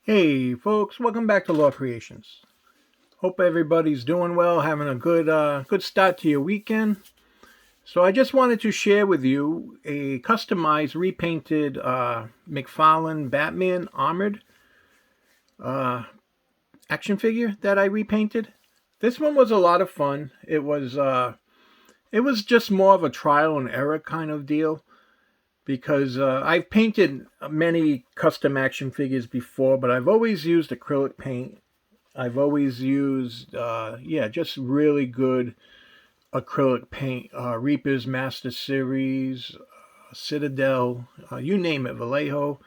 Hey folks, welcome back to Law Creations. Hope everybody's doing well, having a good start to your weekend. So I just wanted to share with you a customized, repainted McFarlane Batman Armored uh, action figure that I repainted. This one was a lot of fun. It was just more of a trial and error kind of deal because I've painted many custom action figures before, but I've always used acrylic paint. I've always used, just really good acrylic paint. Reaper's Master Series, Citadel, you name it, Vallejo.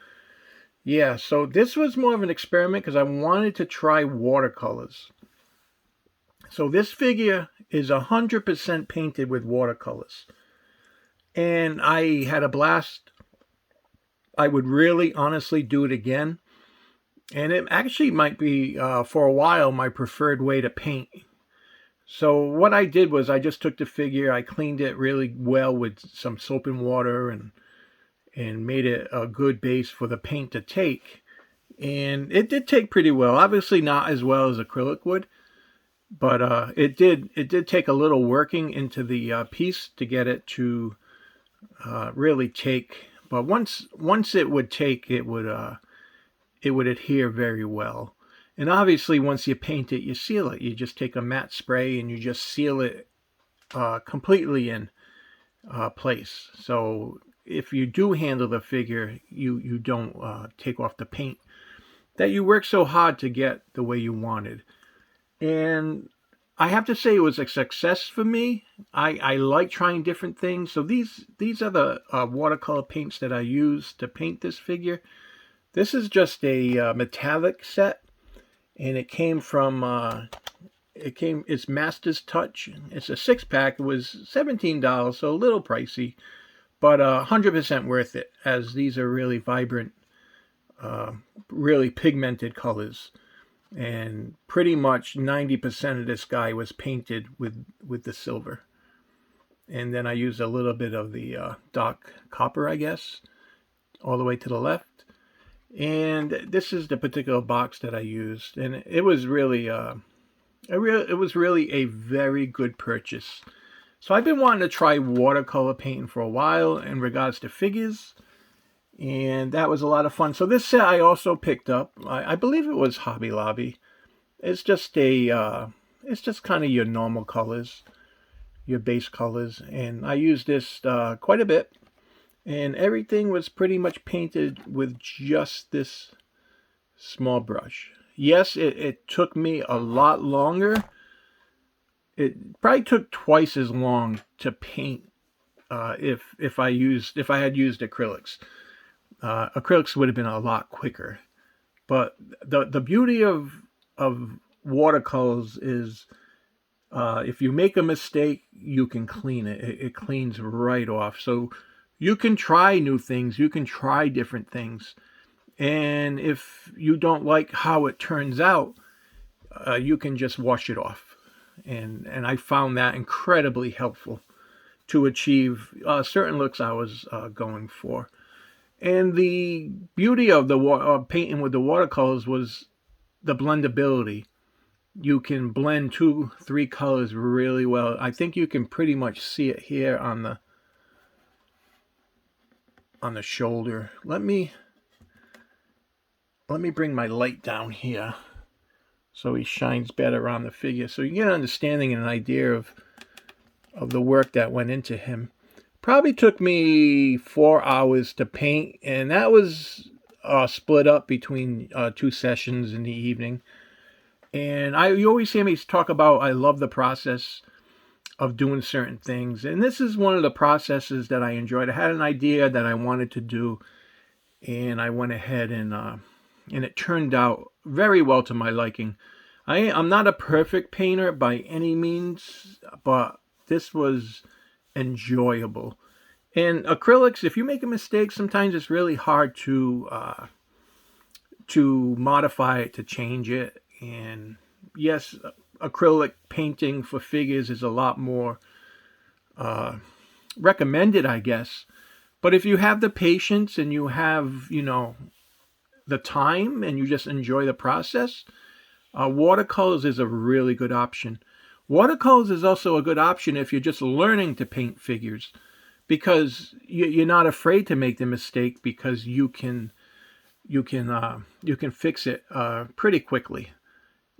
Yeah, so this was more of an experiment because I wanted to try watercolors. So this figure is 100% painted with watercolors. And I had a blast. I would really honestly do it again. And it actually might be, for a while, my preferred way to paint. So what I did was I just took the figure, I cleaned it really well with some soap and water and made it a good base for the paint to take. And it did take pretty well. Obviously not as well as acrylic would, but it did take a little working into the piece to get it to really take. But once it would take, it would adhere very well. And obviously, once you paint it, you seal it. You just take a matte spray and you just seal it completely in place. So if you do handle the figure, you don't take off the paint that you worked so hard to get the way you wanted. And I have to say it was a success for me. I like trying different things. So these are the watercolor paints that I use to paint this figure. This is just a metallic set, and it came from it's Master's Touch. It's a 6-pack. It was $17, so a little pricey, but 100% worth it, as these are really vibrant, really pigmented colors, and pretty much 90% of this guy was painted with the silver. And then I used a little bit of the dark copper, I guess, all the way to the left. And this is the particular box that I used, and it was really a very good purchase. So I've been wanting to try watercolor painting for a while in regards to figures, and that was a lot of fun. So this set I also picked up. I believe it was Hobby Lobby. It's just kind of your normal colors, your base colors, and I used this quite a bit. And everything was pretty much painted with just this small brush. Yes, it took me a lot longer. It probably took twice as long to paint if I had used acrylics. Acrylics would have been a lot quicker. But the beauty of watercolors is if you make a mistake, you can clean it. It cleans right off. So you can try new things. You can try different things. And if you don't like how it turns out, you can just wash it off. And I found that incredibly helpful to achieve certain looks I was going for. And the beauty of the painting with the watercolors was the blendability. You can blend 2, 3 colors really well. I think you can pretty much see it here on the shoulder. Let me bring my light down here so he shines better on the figure, so you get an understanding and an idea of the work that went into him. Probably took me 4 hours to paint, and that was split up between 2 sessions in the evening. And you always hear me talk about I love the process of doing certain things, and this is one of the processes that I enjoyed. I had an idea that I wanted to do, and I went ahead and it turned out very well to my liking. I'm not a perfect painter by any means, but this was enjoyable. And acrylics, if you make a mistake, sometimes it's really hard to modify it, to change it. And yes, acrylic painting for figures is a lot more recommended, I guess. But if you have the patience and you have, the time and you just enjoy the process, watercolors is a really good option. Watercolors is also a good option if you're just learning to paint figures, because you're not afraid to make the mistake, because you can fix it pretty quickly.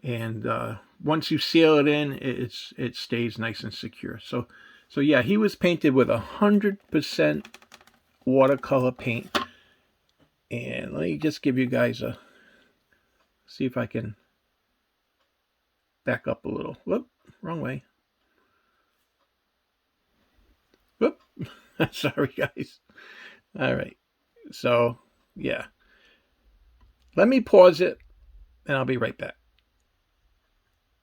And once you seal it in, it stays nice and secure. So yeah, he was painted with 100% watercolor paint. And let me just give you guys see if I can back up a little. Whoop, wrong way. Whoop, sorry guys. All right, so yeah. Let me pause it and I'll be right back.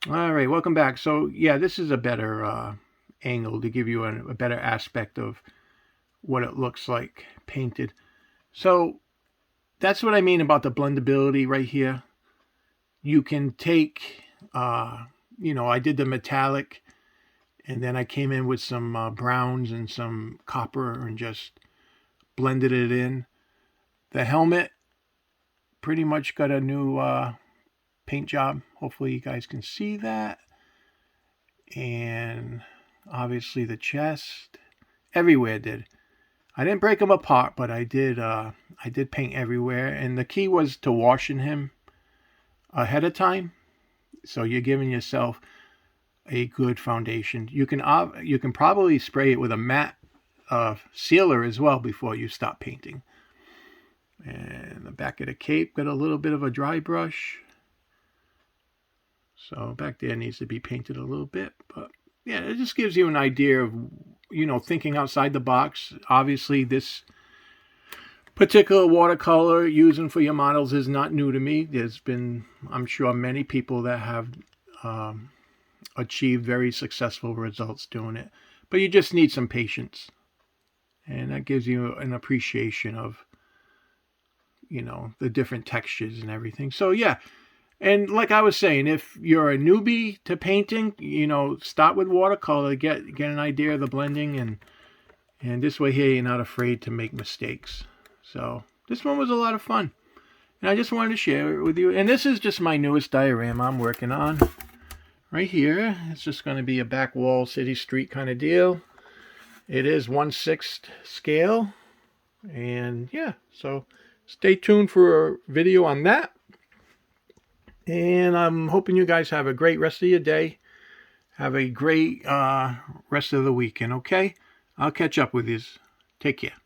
All right, welcome back. So yeah, this is a better angle to give you a better aspect of what it looks like painted. So that's what I mean about the blendability right here. You can take, I did the metallic, and then I came in with some browns and some copper and just blended it in. The helmet pretty much got a new paint job. Hopefully you guys can see that. And obviously the chest, everywhere did. I didn't break them apart, but I did paint everywhere. And the key was to washing him ahead of time, so you're giving yourself a good foundation. You can probably spray it with a matte sealer as well before you stop painting. And the back of the cape got a little bit of a dry brush. So back there needs to be painted a little bit. But yeah, it just gives you an idea of, thinking outside the box. Obviously, this particular watercolor using for your models is not new to me. There's been, I'm sure, many people that have achieved very successful results doing it. But you just need some patience. And that gives you an appreciation of, the different textures and everything. So yeah. And like I was saying, if you're a newbie to painting, start with watercolor, get an idea of the blending, and this way here you're not afraid to make mistakes. So this one was a lot of fun, and I just wanted to share it with you. And this is just my newest diorama I'm working on right here. It's just going to be a back wall city street kind of deal. It is 1/6 scale, and yeah, so stay tuned for a video on that. And I'm hoping you guys have a great rest of your day. Have a great rest of the weekend, okay? I'll catch up with you. Take care.